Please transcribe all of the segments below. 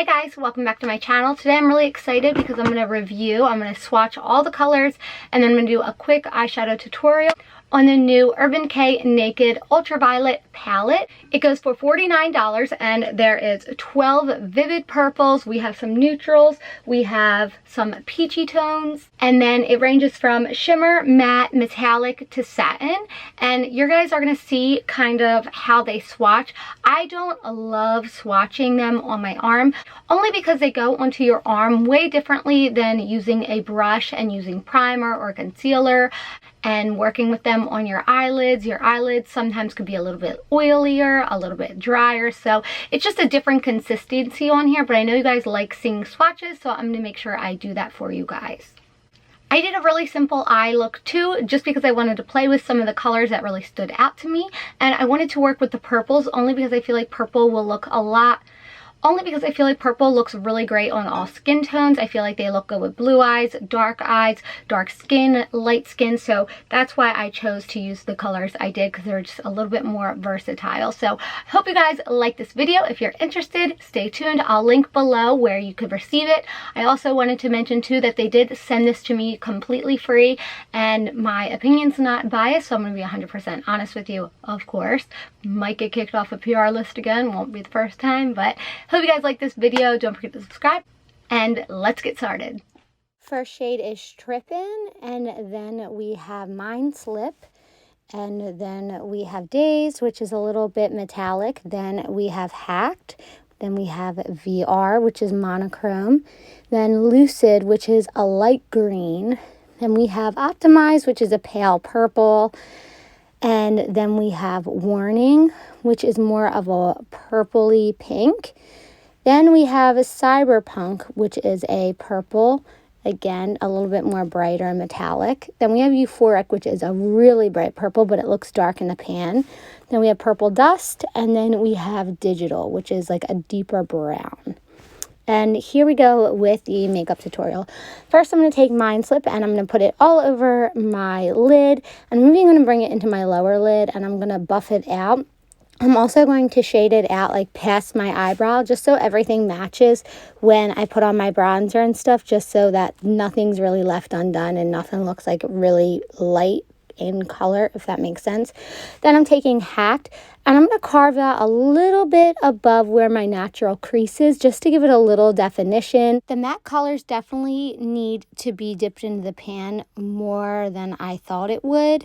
Hey guys, welcome back to my channel. Today I'm really excited because I'm going to swatch all the colors, and then I'm going to do a quick eyeshadow tutorial on the new Urban Decay Naked Ultraviolet palette. It goes for $49 and there is 12 vivid purples. We have some neutrals, we have some peachy tones, and then it ranges from shimmer, matte, metallic to satin. And you guys are going to see kind of how they swatch. I don't love swatching them on my arm, only because they go onto your arm way differently than using a brush and using primer or concealer and working with them on your eyelids. Your eyelids sometimes could be a little bit oilier, a little bit drier, so it's just a different consistency on here. But I know you guys like seeing swatches, so I'm gonna make sure I do that for you guys. I did a really simple eye look too, just because I wanted to play with some of the colors that really stood out to me, and I wanted to work with the purples only because I feel like purple looks really great on all skin tones. I feel like they look good with blue eyes, dark skin, light skin. So that's why I chose to use the colors I did, because they're just a little bit more versatile. So I hope you guys like this video. If you're interested, stay tuned. I'll link below where you could receive it. I also wanted to mention too that they did send this to me completely free, and my opinion's not biased, so I'm going to be 100% honest with you, of course. Might get kicked off a PR list again, won't be the first time, but hope you guys like this video. Don't forget to subscribe, and let's get started. First shade is Trippin', and then we have Mind Slip, and then we have Daze, which is a little bit metallic. Then we have Hacked, then we have VR, which is monochrome, then Lucid, which is a light green, then we have Optimize, which is a pale purple, and then we have Warning, which is more of a purpley pink. Then we have a Cyberpunk, which is a purple, again, a little bit more brighter and metallic. Then we have Euphoric, which is a really bright purple, but it looks dark in the pan. Then we have Purple Dust, and then we have Digital, which is like a deeper brown. And here we go with the makeup tutorial. First, I'm going to take Mind Slip and I'm going to put it all over my lid. I'm even going to bring it into my lower lid and I'm going to buff it out. I'm also going to shade it out like past my eyebrow, just so everything matches when I put on my bronzer and stuff, just so that nothing's really left undone and nothing looks like really light in color, if that makes sense. Then I'm taking Hacked and I'm going to carve out a little bit above where my natural crease is, just to give it a little definition. The matte colors definitely need to be dipped into the pan more than I thought it would.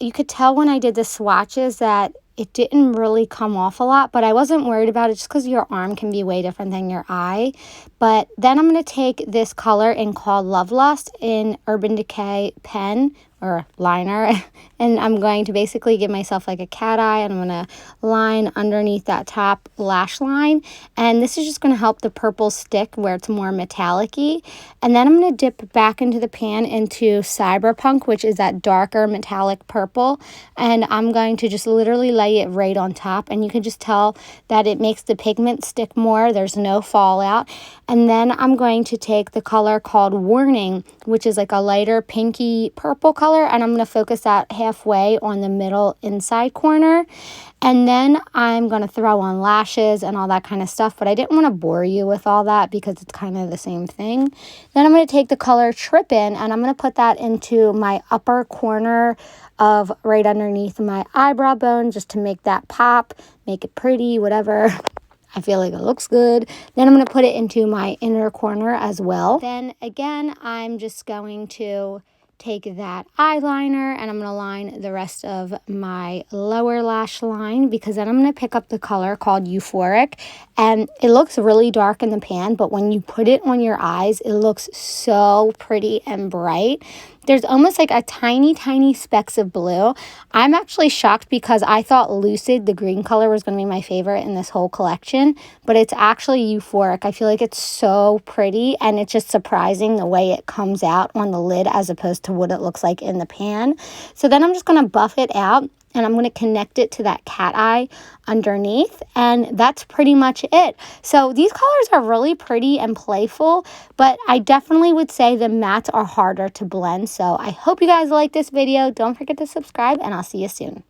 You could tell when I did the swatches that it didn't really come off a lot, but I wasn't worried about it just because your arm can be way different than your eye. But then I'm going to take this color in called Love Lust in Urban Decay pen or liner, and I'm going to basically give myself like a cat eye, and I'm going to line underneath that top lash line, and this is just going to help the purple stick where it's more metallic-y. And then I'm going to dip back into the pan into Cyberpunk, which is that darker metallic purple, and I'm going to just literally lay it right on top, and you can just tell that it makes the pigment stick more. There's no fallout. And then I'm going to take the color called Warning, which is like a lighter pinky purple color, and I'm going to focus that halfway on the middle inside corner. And then I'm going to throw on lashes and all that kind of stuff, but I didn't want to bore you with all that because it's kind of the same thing. Then I'm going to take the color Trippin' and I'm going to put that into my upper corner of right underneath my eyebrow bone, just to make that pop, make it pretty, whatever. I feel like it looks good. Then I'm going to put it into my inner corner as well. Then again, I'm just going to take that eyeliner and I'm going to line the rest of my lower lash line, because then I'm going to pick up the color called Euphoric, and it looks really dark in the pan, but when you put it on your eyes, it looks so pretty and bright. There's almost like a tiny specks of blue. I'm actually shocked because I thought Lucid, the green color, was going to be my favorite in this whole collection, but it's actually Euphoric. I feel like it's so pretty, and it's just surprising the way it comes out on the lid as opposed to what it looks like in the pan. So then I'm just going to buff it out, and I'm going to connect it to that cat eye underneath, and that's pretty much it. So these colors are really pretty and playful, but I definitely would say the mattes are harder to blend. So I hope you guys like this video. Don't forget to subscribe, and I'll see you soon.